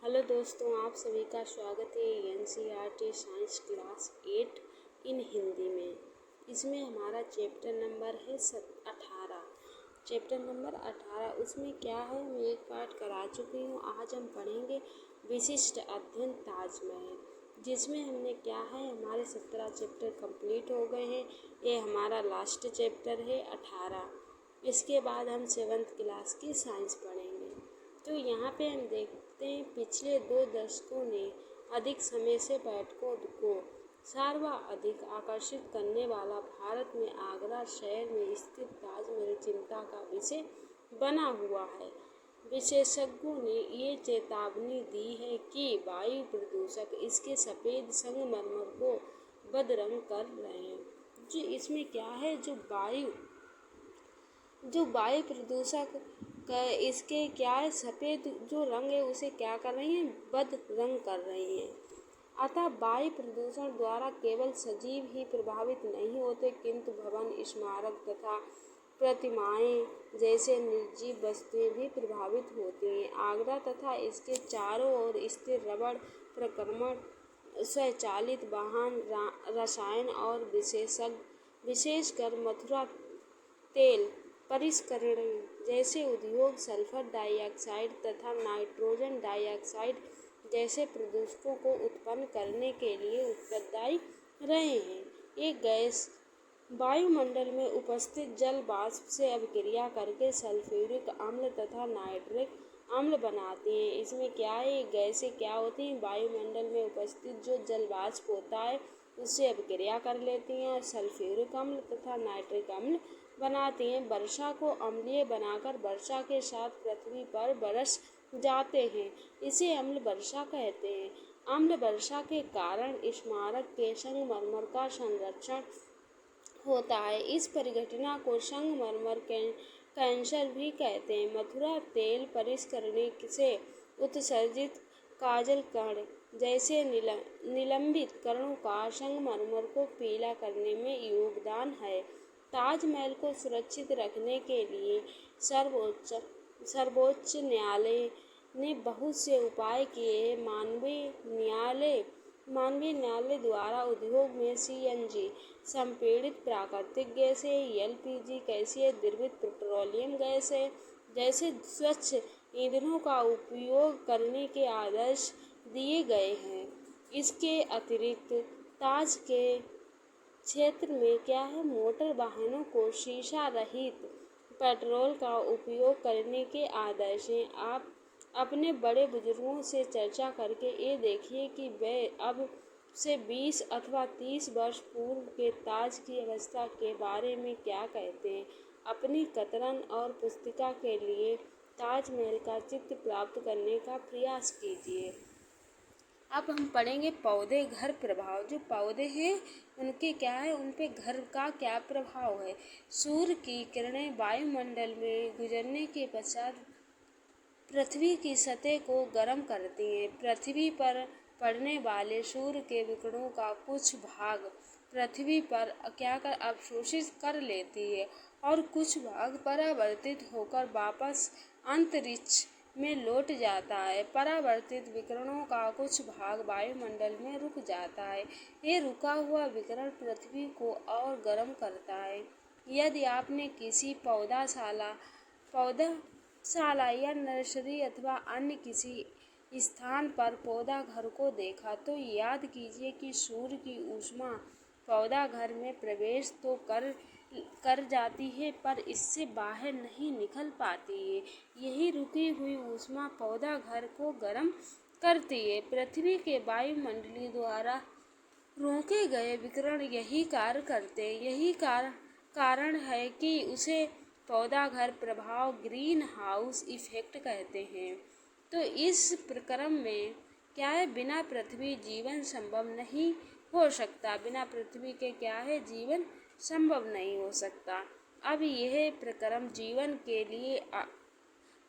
Hello दोस्तों, आप सभी का स्वागत है एनसीईआरटी साइंस क्लास 8 इन हिंदी में। इसमें हमारा चैप्टर नंबर है 18। चैप्टर नंबर 18 उसमें क्या है, मैं एक पाठ करा चुकी हूँ। आज हम पढ़ेंगे विशिष्ट अध्ययन ताजमहल, जिसमें हमने क्या है, हमारे 17 चैप्टर कंप्लीट हो गए हैं। ये हमारा लास्ट चैप्टर है 18। इसके बाद हम 7th क्लास की साइंस पढ़ेंगे। तो यहाँ पे हम देखते हैं पिछले 2 दशकों ने अधिक समय से पर्यटकों को सर्वाधिक आकर्षित करने वाला भारत में आगरा शहर में स्थित ताजमहल चिंता का विषय बना हुआ है। विशेषज्ञों ने ये चेतावनी दी है कि वायु प्रदूषक इसके सफ़ेद संगमरमर को बदरंग कर रहे हैं। जो इसमें क्या है, जो वायु प्रदूषक का इसके क्या है, सफ़ेद जो रंग है उसे क्या कर रही हैं, बद रंग कर रही हैं। अतः वायु प्रदूषण द्वारा केवल सजीव ही प्रभावित नहीं होते, किंतु भवन, स्मारक तथा प्रतिमाएं जैसे निर्जीव वस्तुएं भी प्रभावित होती हैं। आगरा तथा इसके चारों ओर स्थित रबड़ प्रक्रमण, स्वचालित वाहन, रसायन और विशेषकर मथुरा तेल परिष्करण जैसे उद्योग सल्फर डाइऑक्साइड तथा नाइट्रोजन डाइऑक्साइड जैसे प्रदूषकों को उत्पन्न करने के लिए उत्तरदायी रहे हैं। ये गैस वायुमंडल में उपस्थित जल वाष्प से अभिक्रिया करके सल्फ्यूरिक अम्ल तथा नाइट्रिक अम्ल बनाती हैं। इसमें क्या है, ये गैसें क्या होती हैं, वायुमंडल में उपस्थित जो जल वाष्प होता है उससे अभिक्रिया कर लेती हैं और सल्फ्यूरिक अम्ल तथा नाइट्रिक अम्ल बनाती हैं। वर्षा को अम्लीय बनाकर वर्षा के साथ पृथ्वी पर बरस जाते हैं। इसे अम्ल वर्षा कहते हैं। अम्ल वर्षा के कारण स्मारक के संगमरमर का संरक्षण होता है। इस परिघटना को संगमरमर कैंसर भी कहते हैं। मथुरा तेल परिष्करण से उत्सर्जित काजल कण जैसे निलंबित कणों का संगमरमर को पीला करने में योगदान है। ताजमहल को सुरक्षित रखने के लिए सर्वोच्च न्यायालय ने बहुत से उपाय किए हैं। मानवीय न्यायालय द्वारा उद्योग में सीएनजी, संपीड़ित प्राकृतिक गैस है, एलपीजी गैसीय द्रवित पेट्रोलियम गैस है जैसे स्वच्छ ईंधनों का उपयोग करने के आदेश दिए गए हैं। इसके अतिरिक्त ताज के क्षेत्र में क्या है, मोटर वाहनों को शीशा रहित पेट्रोल का उपयोग करने के आदेश हैं। आप अपने बड़े बुजुर्गों से चर्चा करके ये देखिए कि वे अब से 20 अथवा 30 वर्ष पूर्व के ताज की अवस्था के बारे में क्या कहते हैं। अपनी कतरन और पुस्तिका के लिए ताजमहल का चित्र प्राप्त करने का प्रयास कीजिए। अब हम पढ़ेंगे पौधे घर प्रभाव। जो पौधे हैं उनके क्या है, उन पे घर का क्या प्रभाव है। सूर्य की किरणें वायुमंडल में गुजरने के पश्चात पृथ्वी की सतह को गर्म करती हैं। पृथ्वी पर पड़ने वाले सूर्य के विकिरणों का कुछ भाग पृथ्वी पर क्या कर अवशोषित कर लेती है और कुछ भाग परावर्तित होकर वापस अंतरिक्ष में लौट जाता है। परावर्तित विकिरणों का कुछ भाग वायुमंडल में रुक जाता है। ये रुका हुआ विकिरण पृथ्वी को और गर्म करता है। यदि आपने किसी पौधाशाला या नर्सरी अथवा अन्य किसी स्थान पर पौधा घर को देखा तो याद कीजिए कि सूर्य की ऊष्मा पौधा घर में प्रवेश तो कर जाती है पर इससे बाहर नहीं निकल पाती है। यही रुकी हुई ऊष्मा पौधा घर को गर्म करती है। पृथ्वी के वायुमंडली द्वारा रोके गए विकिरण यही कार्य करते हैं। यही कारण है कि उसे पौधा घर प्रभाव, ग्रीन हाउस इफेक्ट कहते हैं। तो इस प्रक्रम में क्या है, बिना पृथ्वी जीवन संभव नहीं हो सकता। बिना पृथ्वी के क्या है, जीवन संभव नहीं हो सकता। अब यह प्रक्रम जीवन के लिए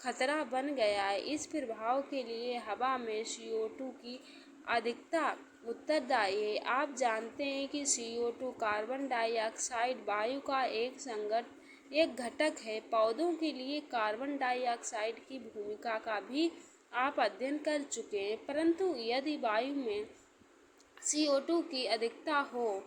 खतरा बन गया है। इस प्रभाव के लिए हवा में CO2 की अधिकता उत्तरदायी है। आप जानते हैं कि CO2 कार्बन डाइऑक्साइड वायु का एक घटक है। पौधों के लिए कार्बन डाइऑक्साइड की भूमिका का भी आप अध्ययन कर चुके हैं, परंतु यदि वायु में CO2 की अधिकता हो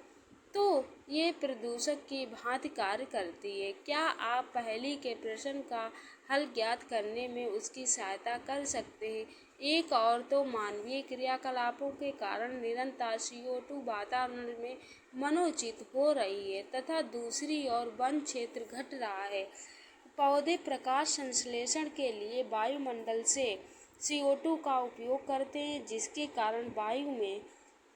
तो ये प्रदूषक की भांति कार्य करती है। क्या आप पहले के प्रश्न का हल ज्ञात करने में उसकी सहायता कर सकते हैं? एक और तो मानवीय क्रियाकलापों के कारण निरंतर CO2 वातावरण में मनोचित हो रही है तथा दूसरी ओर वन क्षेत्र घट रहा है। पौधे प्रकाश संश्लेषण के लिए वायुमंडल से CO2 का उपयोग करते हैं, जिसके कारण वायु में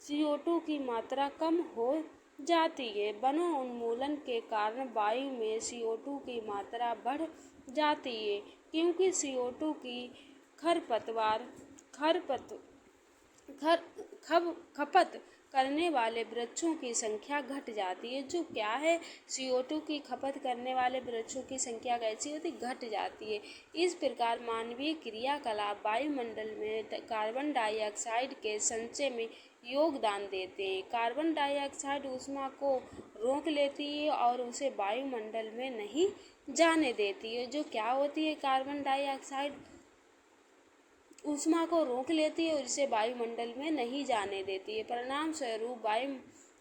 CO2 की मात्रा कम हो जाती है। वनों उन्मूलन के कारण वायु में CO2 की मात्रा बढ़ जाती है, क्योंकि CO2 की खरपतवार खरपत खर खब खपत करने वाले वृक्षों की संख्या घट जाती है। जो क्या है, CO2 की खपत करने वाले वृक्षों की संख्या कैसी होती, घट जाती है। इस प्रकार मानवीय क्रियाकलाप वायुमंडल में कार्बन डाइऑक्साइड के संचय में योगदान देते हैं। कार्बन डाइऑक्साइड ऊष्मा को रोक लेती है और उसे वायुमंडल में नहीं जाने देती है। जो क्या होती है, कार्बन डाइऑक्साइड ऊष्मा को रोक लेती है और इसे वायुमंडल में नहीं जाने देती है। परिणाम स्वरूप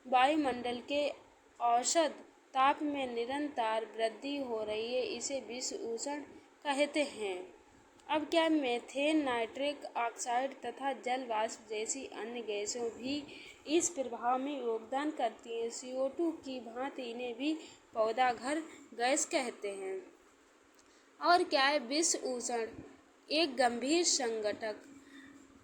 वायुमंडल के औसत ताप में निरंतर वृद्धि हो रही है। इसे विश्व उष्ण कहते हैं। अब क्या मीथेन, नाइट्रिक ऑक्साइड तथा जल वाष्प जैसी अन्य गैसों भी इस प्रभाव में योगदान करती हैं। CO2 की भांति इन्हें भी पौधा घर गैस कहते हैं। और क्या है, विश्व उष्ण एक गंभीर संकट।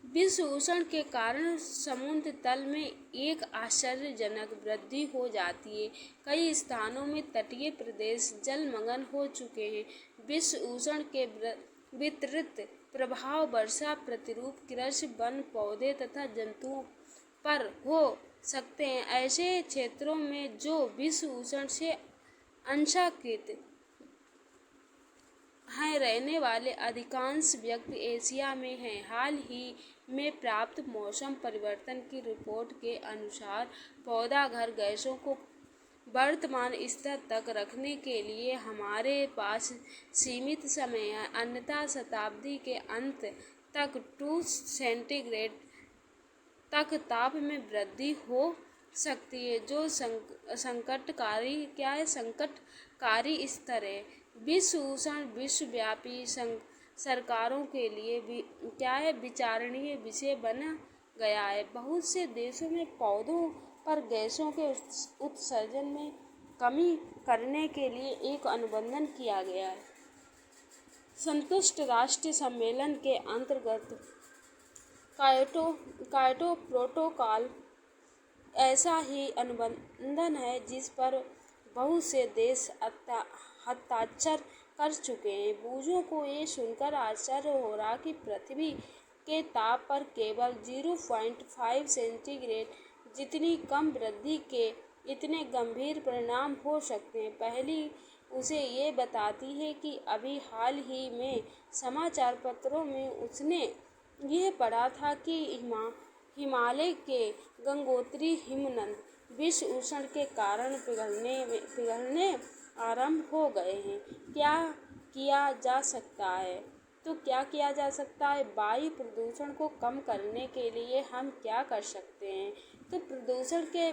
विश्व उष्ण के कारण समुद्र तल में एक आश्चर्यजनक वृद्धि हो जाती है। कई स्थानों में तटीय प्रदेश जलमग्न हो चुके हैं। विश्व उष्ण के वितरित प्रभाव वर्षा प्रतिरूप कृषि, वन, पौधे तथा जंतुओं पर हो सकते हैं। ऐसे क्षेत्रों में जो विश्व उष्ण से अंशाकृत हैं, रहने वाले अधिकांश व्यक्ति एशिया में हैं। हाल ही में प्राप्त मौसम परिवर्तन की रिपोर्ट के अनुसार पौधा घर गैसों को वर्तमान स्तर तक रखने के लिए हमारे पास सीमित समय है, अन्यथा शताब्दी के अंत तक 2 सेंटीग्रेड तक ताप में वृद्धि हो सकती है, जो संकटकारी स्तर है। विश्व उष्ण विश्वव्यापी सरकारों के लिए भी विचारणीय विषय बन गया है। बहुत से देशों में पौधों पर गैसों के उत्सर्जन में कमी करने के लिए एक अनुबंध किया गया है। संयुक्त राष्ट्र सम्मेलन के अंतर्गत कायोटो प्रोटोकॉल ऐसा ही अनुबंध है जिस पर बहुत से देश हस्ताक्षर कर चुके हैं। बूझों को ये सुनकर आश्चर्य हो रहा कि पृथ्वी के ताप पर केवल 0.5 सेंटीग्रेड जितनी कम वृद्धि के इतने गंभीर परिणाम हो सकते हैं। पहली उसे ये बताती है कि अभी हाल ही में समाचार पत्रों में उसने यह पढ़ा था कि हिमालय के गंगोत्री हिमनद विश्व उष्ण के कारण पिघलने आरंभ हो गए हैं। क्या किया जा सकता है? तो क्या किया जा सकता है? वायु प्रदूषण को कम करने के लिए हम क्या कर सकते हैं? तो प्रदूषण के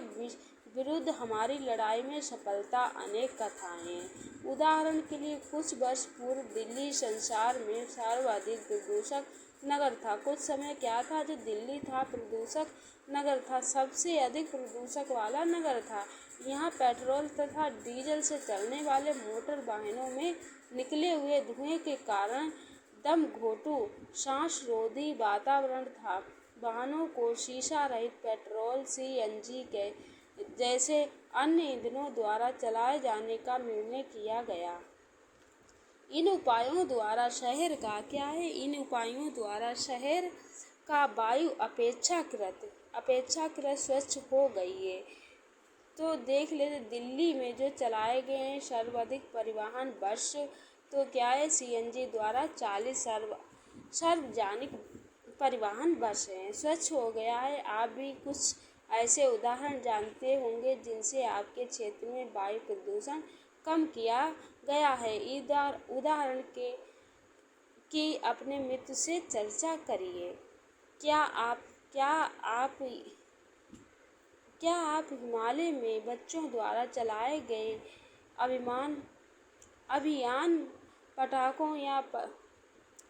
विरुद्ध हमारी लड़ाई में सफलता अनेक कथाएं हैं। उदाहरण के लिए कुछ वर्ष पूर्व दिल्ली संसार में सर्वाधिक प्रदूषक नगर था। कुछ समय क्या था, जो दिल्ली था प्रदूषक नगर था, सबसे अधिक प्रदूषक वाला नगर था। यहाँ पेट्रोल तथा डीजल से चलने वाले मोटर वाहनों में निकले हुए धुएं के कारण दम घोटू सांसरोधी वातावरण था। वाहनों को शीशा रहित पेट्रोल, CNG के जैसे अन्य ईंधनों द्वारा चलाए जाने का निर्णय किया गया। इन उपायों द्वारा शहर का वायु अपेक्षाकृत स्वच्छ हो गई है। तो देख लेते दिल्ली में जो चलाए गए हैं सर्वाधिक परिवहन बस, तो क्या है, CNG द्वारा 40 सार्वजनिक परिवहन बस हैं, स्वच्छ हो गया है। आप भी कुछ ऐसे उदाहरण जानते होंगे जिनसे आपके क्षेत्र में वायु प्रदूषण कम किया गया है। उदाहरण की अपने मित्र से चर्चा करिए। क्या आप हिमालय में बच्चों द्वारा चलाए गए अभियान पटाखों या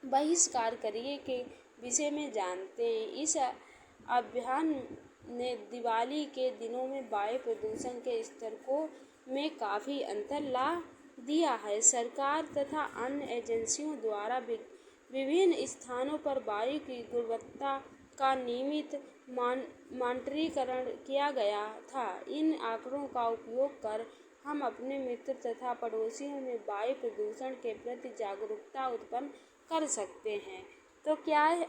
बहिष्कार करिए के विषय में जानते हैं? इस अभियान ने दिवाली के दिनों में वायु प्रदूषण के स्तर में काफ़ी अंतर ला दिया है। सरकार तथा अन्य एजेंसियों द्वारा विभिन्न स्थानों पर वायु की गुणवत्ता का नियमित मॉनिटरीकरण किया गया था। इन आंकड़ों का उपयोग कर हम अपने मित्र तथा पड़ोसियों में वायु प्रदूषण के प्रति जागरूकता उत्पन्न कर सकते हैं। तो क्या है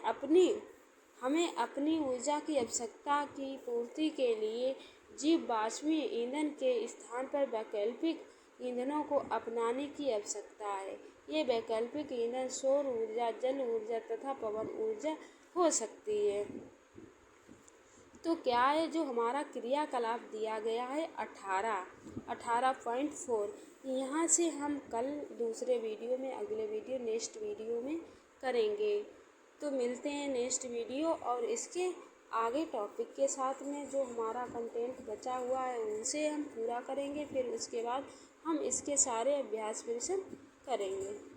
हमें अपनी ऊर्जा की आवश्यकता की पूर्ति के लिए जीवाश्मीय ईंधन के स्थान पर वैकल्पिक ईंधनों को अपनाने की आवश्यकता है। ये वैकल्पिक ईंधन सौर ऊर्जा, जल ऊर्जा तथा पवन ऊर्जा हो सकती है। तो क्या है जो हमारा क्रियाकलाप दिया गया है 18.4, यहाँ से हम कल दूसरे वीडियो में नेक्स्ट वीडियो में करेंगे। तो मिलते हैं नेक्स्ट वीडियो और इसके आगे टॉपिक के साथ में। जो हमारा कंटेंट बचा हुआ है उनसे हम पूरा करेंगे, फिर उसके बाद हम इसके सारे अभ्यास प्रश्न करेंगे।